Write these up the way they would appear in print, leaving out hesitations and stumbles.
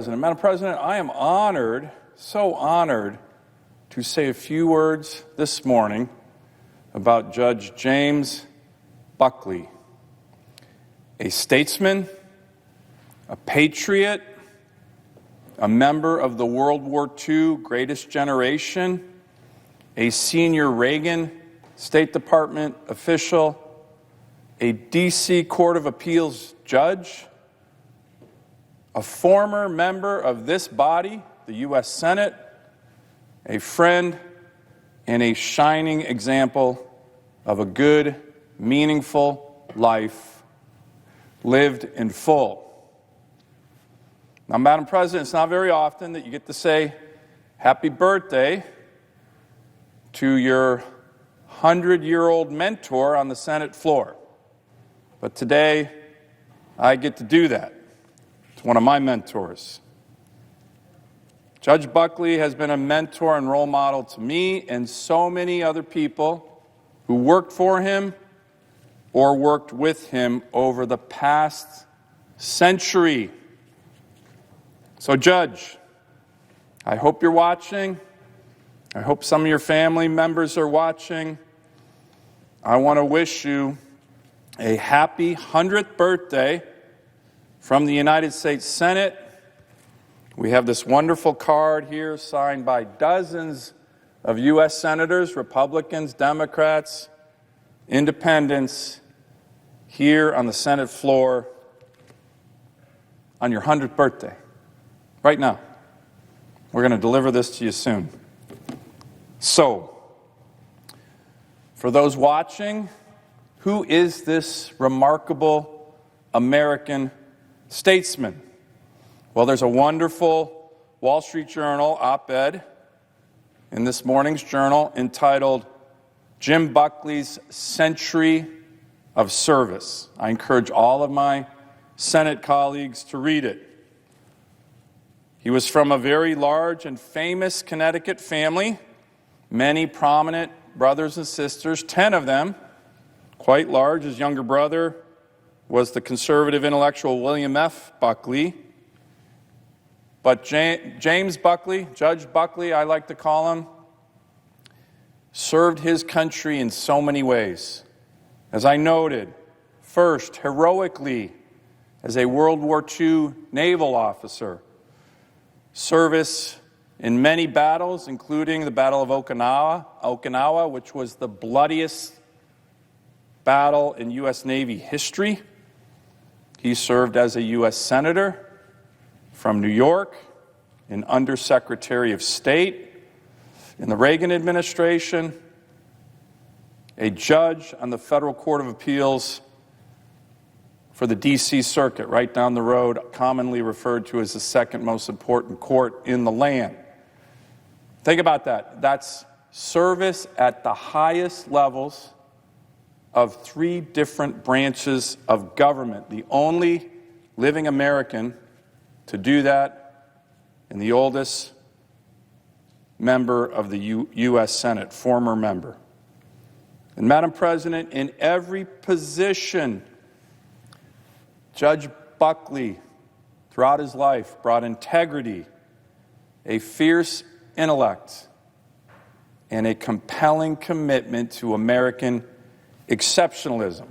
Madam President, I am honored, so honored, to say a few words this morning about Judge James Buckley, a statesman, a patriot, a member of the World War II greatest generation, a senior Reagan State Department official, a D.C. Court of Appeals judge, a former member of this body, the U.S. Senate, a friend, and a shining example of a good, meaningful life lived in full. Now, Madam President, it's not very often that you get to say happy birthday to your 100-year-old mentor on the Senate floor. But today, I get to do that. It's one of my mentors. Judge Buckley has been a mentor and role model to me and so many other people who worked for him or worked with him over the past century. So, Judge, I hope you're watching. I hope some of your family members are watching. I want to wish you a happy 100th birthday from the United States Senate. We have this wonderful card here signed by dozens of U.S. senators, Republicans, Democrats, Independents, here on the Senate floor on your 100th birthday, right now. We're going to deliver this to you soon. So, for those watching, who is this remarkable American statesman? Well, there's a wonderful Wall Street Journal op-ed in this morning's journal entitled Jim Buckley's Century of Service. I encourage all of my Senate colleagues to read it. He was from a very large and famous Connecticut family, many prominent brothers and sisters, 10 of them, quite large. His younger brother was the conservative intellectual William F. Buckley. But James Buckley, Judge Buckley, I like to call him, served his country in so many ways. As I noted, first, heroically as a World War II naval officer, service in many battles, including the Battle of Okinawa, which was the bloodiest battle in U.S. Navy history. He served as a U.S. Senator from New York, an Undersecretary of State in the Reagan administration, a judge on the Federal Court of Appeals for the D.C. Circuit, right down the road, commonly referred to as the second most important court in the land. Think about that. That's service at the highest levels of 3 different branches of government, the only living American to do that, and the oldest member of the U.S. Senate, former member. And Madam President, in every position, Judge Buckley, throughout his life, brought integrity, a fierce intellect, and a compelling commitment to American exceptionalism.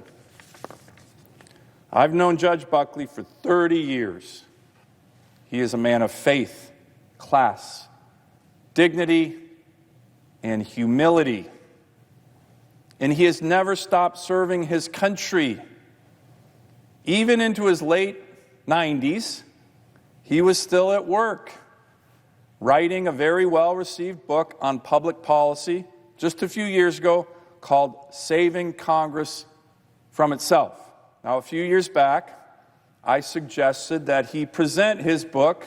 I've known Judge Buckley for 30 years. He is a man of faith, class, dignity, and humility. And he has never stopped serving his country. Even into his late 90s, he was still at work, writing a very well-received book on public policy just a few years ago called Saving Congress from Itself. Now, a few years back, I suggested that he present his book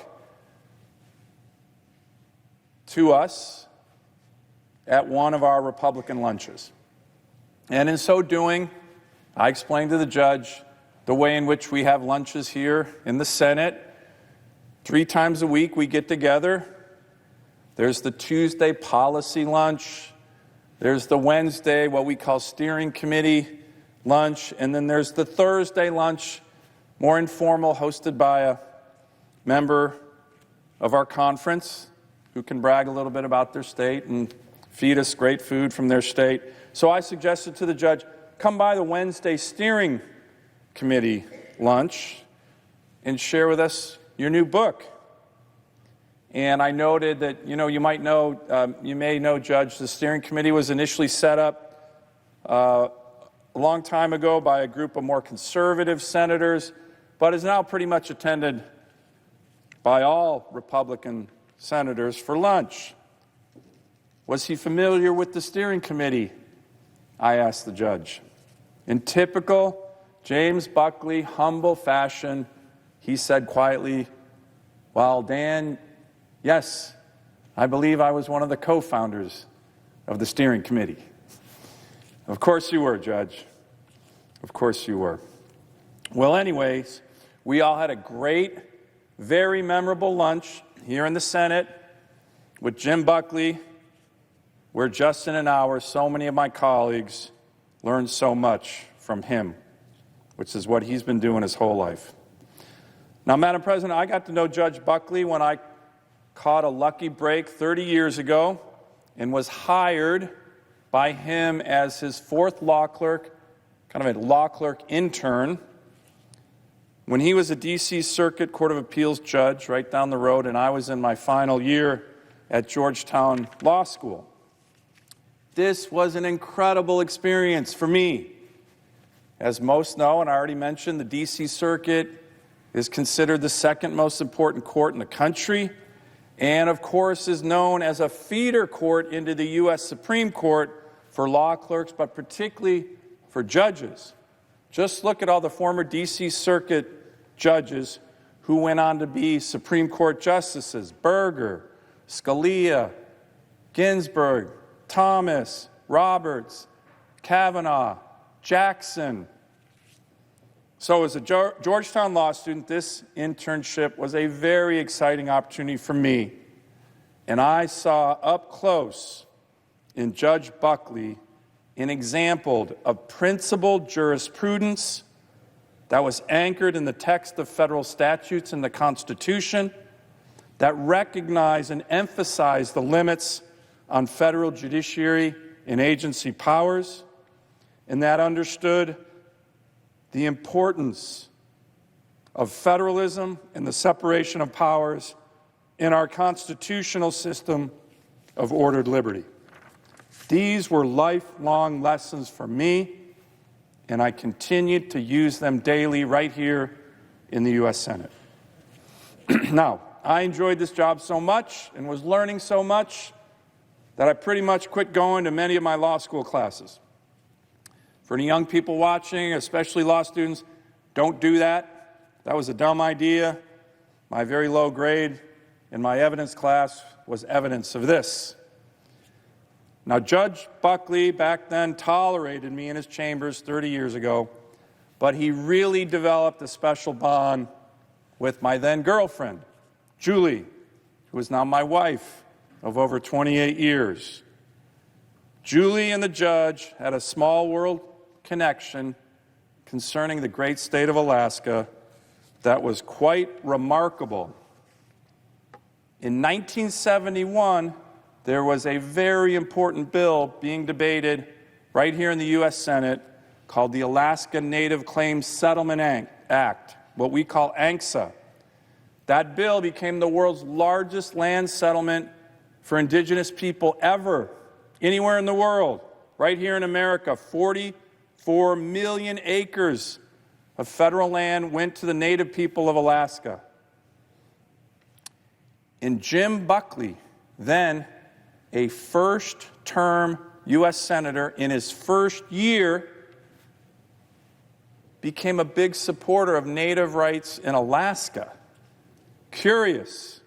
to us at one of our Republican lunches. And in so doing, I explained to the judge the way in which we have lunches here in the Senate. 3 times a week we get together. There's the Tuesday policy lunch. There's the Wednesday, what we call steering committee lunch. And then there's the Thursday lunch, more informal, hosted by a member of our conference who can brag a little bit about their state and feed us great food from their state. So I suggested to the judge, come by the Wednesday steering committee lunch and share with us your new book. And I noted that, you may know, Judge, the steering committee was initially set up a long time ago by a group of more conservative senators, but is now pretty much attended by all Republican senators for lunch. Was he familiar with the steering committee? I asked the judge. In typical James Buckley, humble fashion, he said quietly, "Well, Dan, yes, I believe I was one of the co-founders of the steering committee." Of course you were, Judge. Of course you were. Well, anyways, we all had a great, very memorable lunch here in the Senate with Jim Buckley, where just in an hour, so many of my colleagues learned so much from him, which is what he's been doing his whole life. Now, Madam President, I got to know Judge Buckley when I caught a lucky break 30 years ago and was hired by him as his fourth law clerk, kind of a law clerk intern, when he was a D.C. Circuit Court of Appeals judge right down the road, and I was in my final year at Georgetown Law School. This was an incredible experience for me. As most know, and I already mentioned, the D.C. Circuit is considered the second most important court in the country, and of course is known as a feeder court into the U.S. Supreme Court for law clerks, but particularly for judges. Just look at all the former D.C. Circuit judges who went on to be Supreme Court justices: Berger, Scalia, Ginsburg, Thomas, Roberts, Kavanaugh, Jackson. So as a Georgetown law student, this internship was a very exciting opportunity for me. And I saw up close in Judge Buckley an example of principled jurisprudence that was anchored in the text of federal statutes and the Constitution, that recognized and emphasized the limits on federal judiciary and agency powers, and that understood the importance of federalism and the separation of powers in our constitutional system of ordered liberty. These were lifelong lessons for me, and I continued to use them daily right here in the U.S. Senate. Now, I enjoyed this job so much and was learning so much that I pretty much quit going to many of my law school classes. For any young people watching, especially law students, don't do that. That was a dumb idea. My very low grade in my evidence class was evidence of this. Now, Judge Buckley back then tolerated me in his chambers 30 years ago, but he really developed a special bond with my then girlfriend, Julie, who is now my wife of over 28 years. Julie and the judge had a small world connection concerning the great state of Alaska that was quite remarkable. In 1971, there was a very important bill being debated right here in the U.S. Senate called the Alaska Native Claims Settlement Act, what we call ANCSA. That bill became the world's largest land settlement for indigenous people ever, anywhere in the world. Right here in America, 44 million acres of federal land went to the native people of Alaska. And Jim Buckley, then a first-term U.S. Senator, in his first year, became a big supporter of native rights in Alaska. Curious,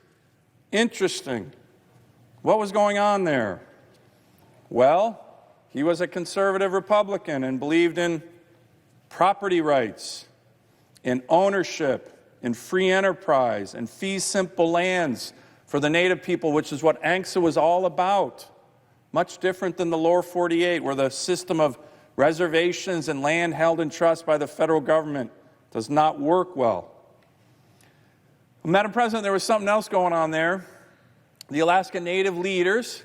interesting. What was going on there? Well, he was a conservative Republican and believed in property rights, in ownership, in free enterprise, and fee simple lands for the native people, which is what ANCSA was all about. Much different than the lower 48, where the system of reservations and land held in trust by the federal government does not work well. Well, Madam President, there was something else going on there. The Alaska Native leaders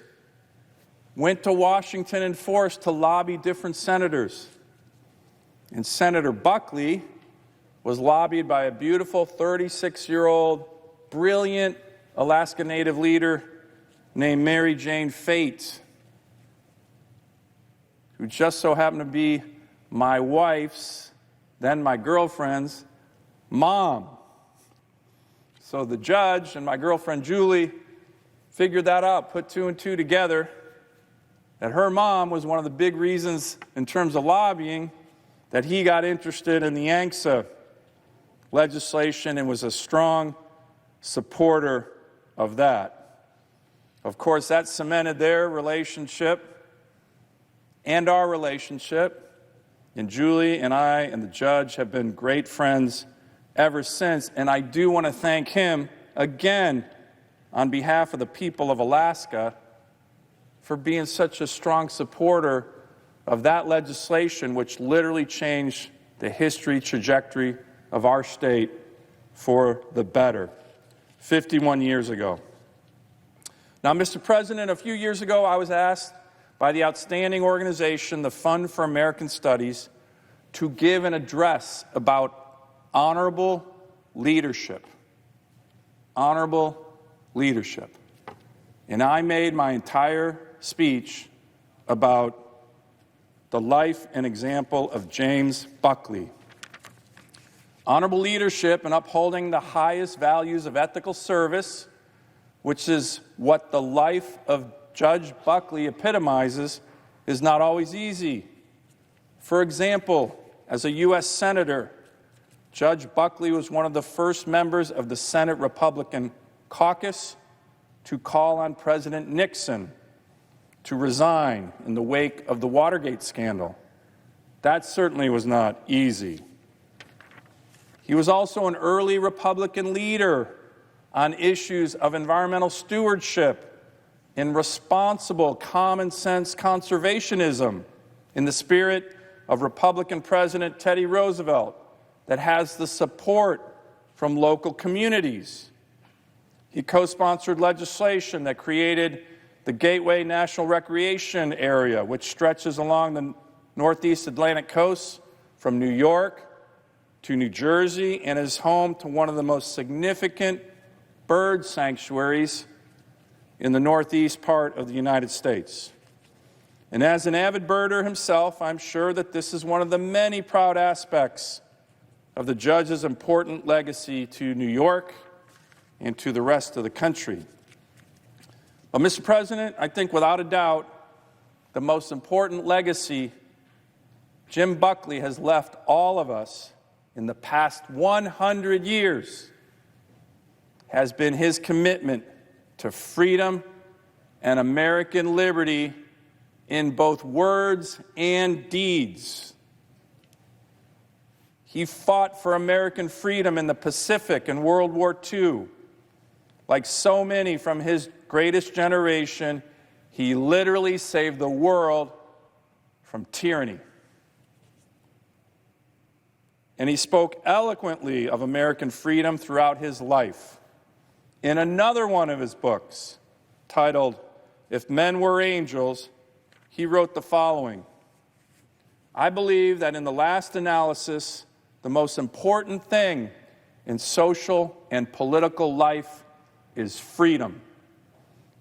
went to Washington in force to lobby different senators. And Senator Buckley was lobbied by a beautiful 36-year-old, brilliant Alaska Native leader named Mary Jane Fate, who just so happened to be my wife's, then my girlfriend's, mom. So the judge and my girlfriend Julie figured that out, put two and two together, that her mom was one of the big reasons in terms of lobbying that he got interested in the ANCSA legislation and was a strong supporter of that. Of course, that cemented their relationship and our relationship, and Julie and I and the judge have been great friends ever since, and I do want to thank him again on behalf of the people of Alaska for being such a strong supporter of that legislation, which literally changed the history trajectory of our state for the better 51 years ago. Now, Mr. President, a few years ago I was asked by the outstanding organization, the Fund for American Studies, to give an address about honorable leadership. Honorable leadership. And I made my entire speech about the life and example of James Buckley. Honorable leadership and upholding the highest values of ethical service, which is what the life of Judge Buckley epitomizes, is not always easy. For example, as a U.S. Senator, Judge Buckley was one of the first members of the Senate Republican caucus to call on President Nixon to resign in the wake of the Watergate scandal. That certainly was not easy. He was also an early Republican leader on issues of environmental stewardship and responsible common sense conservationism in the spirit of Republican President Teddy Roosevelt that has the support from local communities. He co-sponsored legislation that created the Gateway National Recreation Area, which stretches along the northeast Atlantic coast from New York to New Jersey and is home to one of the most significant bird sanctuaries in the northeast part of the United States. And as an avid birder himself, I'm sure that this is one of the many proud aspects of the judge's important legacy to New York and to the rest of the country. But, Mr. President, I think without a doubt, the most important legacy Jim Buckley has left all of us in the past 100 years has been his commitment to freedom and American liberty in both words and deeds. He fought for American freedom in the Pacific and World War II. Like so many from his greatest generation, he literally saved the world from tyranny. And he spoke eloquently of American freedom throughout his life. In another one of his books, titled If Men Were Angels, he wrote the following: I believe that in the last analysis, the most important thing in social and political life is freedom.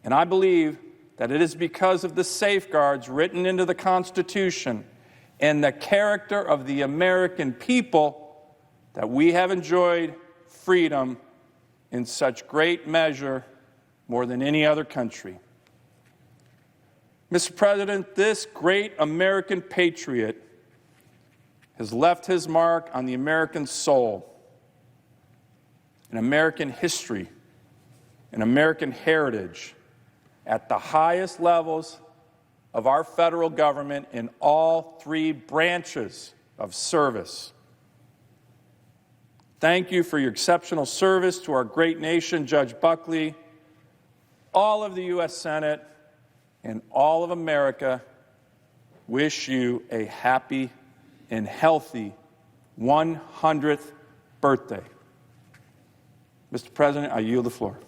And I believe that it is because of the safeguards written into the Constitution and the character of the American people that we have enjoyed freedom in such great measure more than any other country. Mr. President, this great American patriot has left his mark on the American soul, in American history, and American heritage at the highest levels of our federal government in all three branches of service. Thank you for your exceptional service to our great nation, Judge Buckley. All of the U.S. Senate and all of America wish you a happy and healthy 100th birthday. Mr. President, I yield the floor.